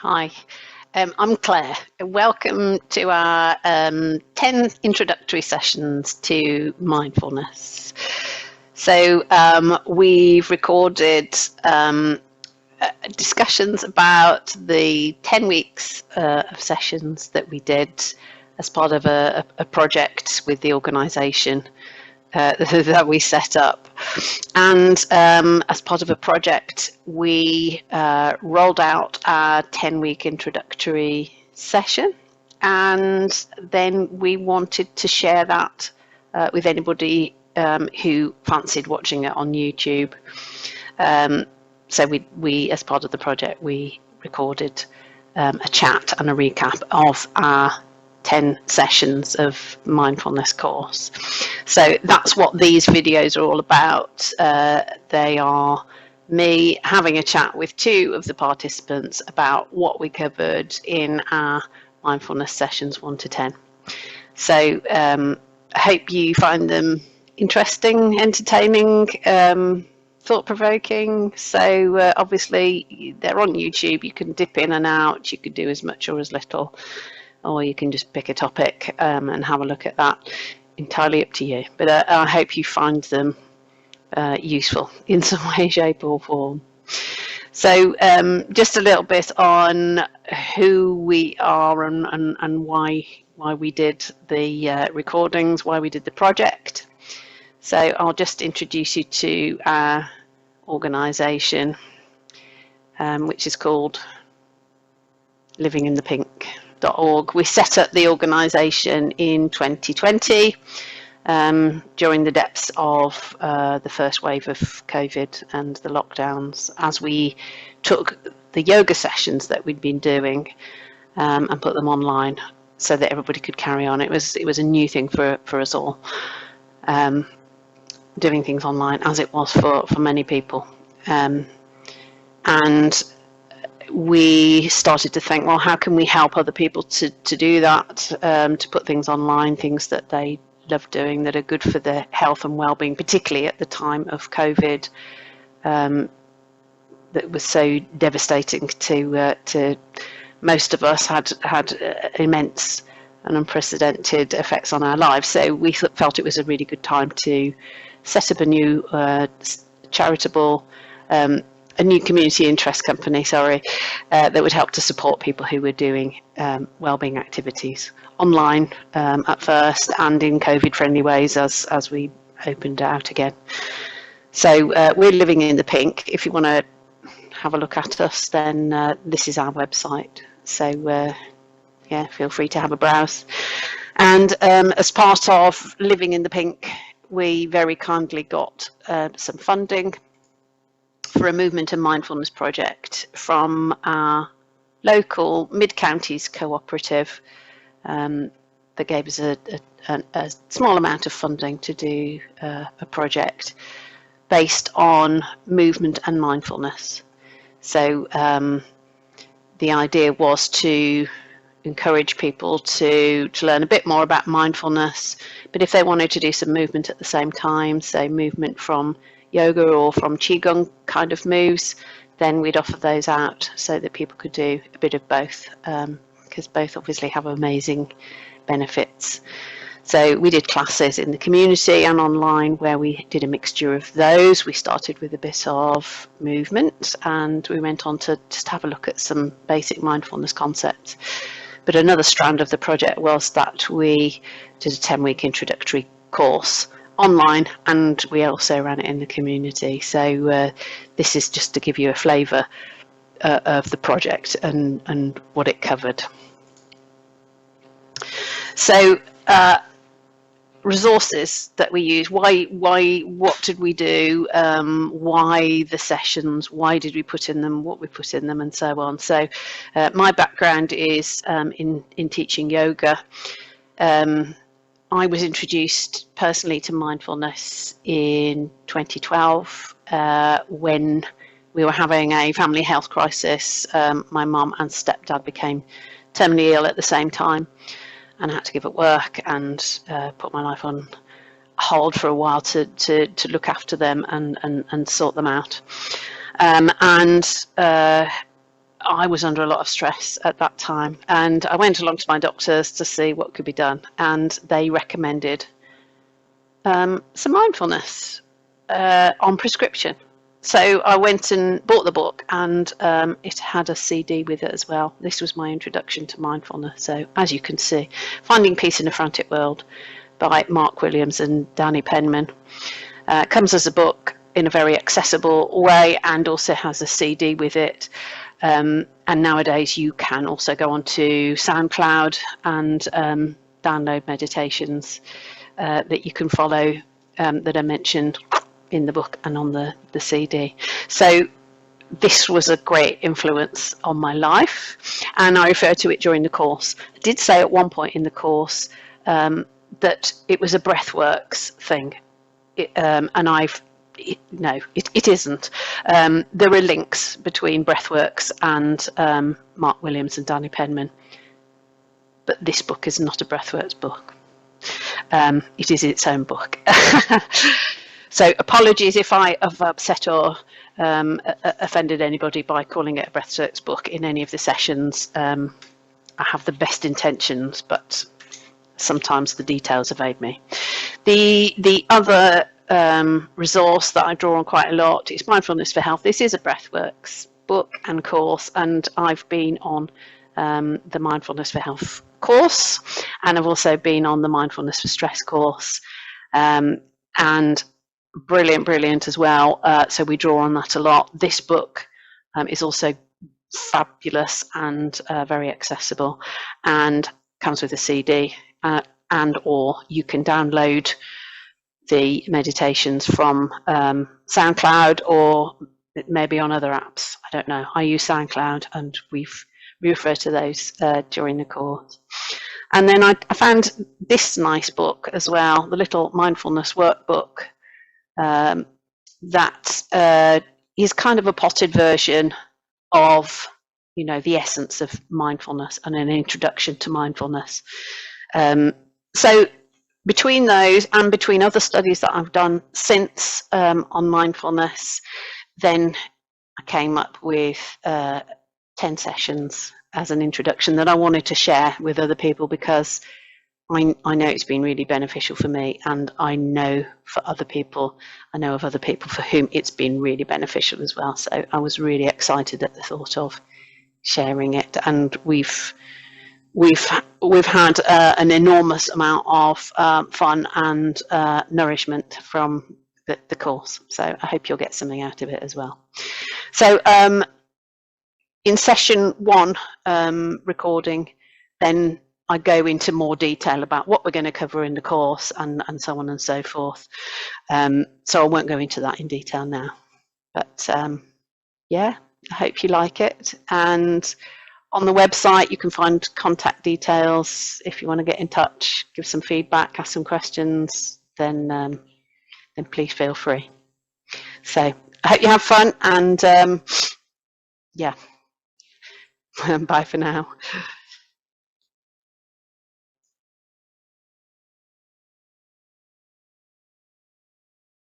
Hi, I'm Claire. Welcome to our 10 introductory sessions to mindfulness. So we've recorded discussions about the 10 weeks of sessions that we did as part of a project with the organisation that we set up. And as part of a project, we rolled out our 10-week introductory session, and then we wanted to share that with anybody who fancied watching it on YouTube. So we, as part of the project, we recorded a chat and a recap of our 10 sessions of mindfulness course. So that's what these videos are all about. They are me having a chat with two of the participants about what we covered in our mindfulness sessions 1 to 10. So I hope you find them interesting, entertaining, thought-provoking. So obviously they're on YouTube. You can dip in and out. You could do as much or as little, or you can just pick a topic and have a look at that. Entirely up to you. But I hope you find them useful in some way, shape or form. So just a little bit on who we are and why we did the recordings, why we did the project. So I'll just introduce you to our organisation, which is called livinginthepink.org. We set up the organisation in 2020 during the depths of the first wave of COVID and the lockdowns, as we took the yoga sessions that we'd been doing and put them online so that everybody could carry on. It was a new thing for us all, doing things online, as it was for many people. And we started to think, well, how can we help other people to do that, to put things online, things that they love doing, that are good for their health and well-being, particularly at the time of COVID, that was so devastating to most of us, had immense and unprecedented effects on our lives. So we felt it was a really good time to set up a new charitable, a new community interest company, that would help to support people who were doing wellbeing activities online at first, and in COVID-friendly ways as we opened out again. So we're Living in the Pink. If you want to have a look at us, then this is our website. So yeah, feel free to have a browse. And as part of Living in the Pink, we very kindly got some funding for a movement and mindfulness project from our local Mid-Counties cooperative that gave us a small amount of funding to do a project based on movement and mindfulness. So the idea was to encourage people to learn a bit more about mindfulness, but if they wanted to do some movement at the same time, so movement from yoga or from qigong kind of moves, then we'd offer those out so that people could do a bit of both, because both obviously have amazing benefits. So we did classes in the community and online where we did a mixture of those. We started with a bit of movement and we went on to just have a look at some basic mindfulness concepts. But another strand of the project was that we did a 10-week introductory course online, and we also ran it in the community. So this is just to give you a flavour of the project and what it covered. So resources that we use, what did we do, why the sessions, why did we put in them, what we put in them, and so on. So my background is in teaching yoga. I was introduced personally to mindfulness in 2012 when we were having a family health crisis. My mum and stepdad became terminally ill at the same time, and I had to give up work and put my life on hold for a while to look after them and sort them out. I was under a lot of stress at that time, and I went along to my doctors to see what could be done, and they recommended some mindfulness on prescription. So I went and bought the book, and it had a CD with it as well. This was my introduction to mindfulness. So as you can see, Finding Peace in a Frantic World by Mark Williams and Danny Penman. Comes as a book in a very accessible way, and also has a CD with it. And nowadays you can also go onto SoundCloud and download meditations that you can follow that are mentioned in the book and on the CD. So this was a great influence on my life, and I refer to it during the course. I did say at one point in the course that it was a breathworks thing, and no, it isn't. There are links between breathworks and Mark Williams and Danny Penman, but this book is not a breathworks book. It is its own book. So apologies if I have upset or offended anybody by calling it a breathworks book in any of the sessions. I have the best intentions, but sometimes the details evade me. The other resource that I draw on quite a lot is Mindfulness for Health. This is a breathworks book and course, and I've been on the Mindfulness for Health course, and I've also been on the Mindfulness for Stress course, and brilliant as well. So we draw on that a lot. This book is also fabulous and very accessible, and comes with a CD, and or you can download the meditations from SoundCloud, or maybe on other apps. I don't know. I use SoundCloud, and we refer to those during the course. And then I found this nice book as well, the little mindfulness workbook. That is kind of a potted version of, the essence of mindfulness and an introduction to mindfulness. So between those and between other studies that I've done since on mindfulness, then I came up with 10 sessions as an introduction that I wanted to share with other people, because I know it's been really beneficial for me, and I know of other people for whom it's been really beneficial as well. So I was really excited at the thought of sharing it, and we've had an enormous amount of fun and nourishment from the course. So I hope you'll get something out of it as well. So in session 1 recording, then I go into more detail about what we're going to cover in the course, and so on and so forth. So I won't go into that in detail now. But yeah, I hope you like it. And on the website, you can find contact details. If you want to get in touch, give some feedback, ask some questions, then please feel free. So I hope you have fun, and yeah, bye for now.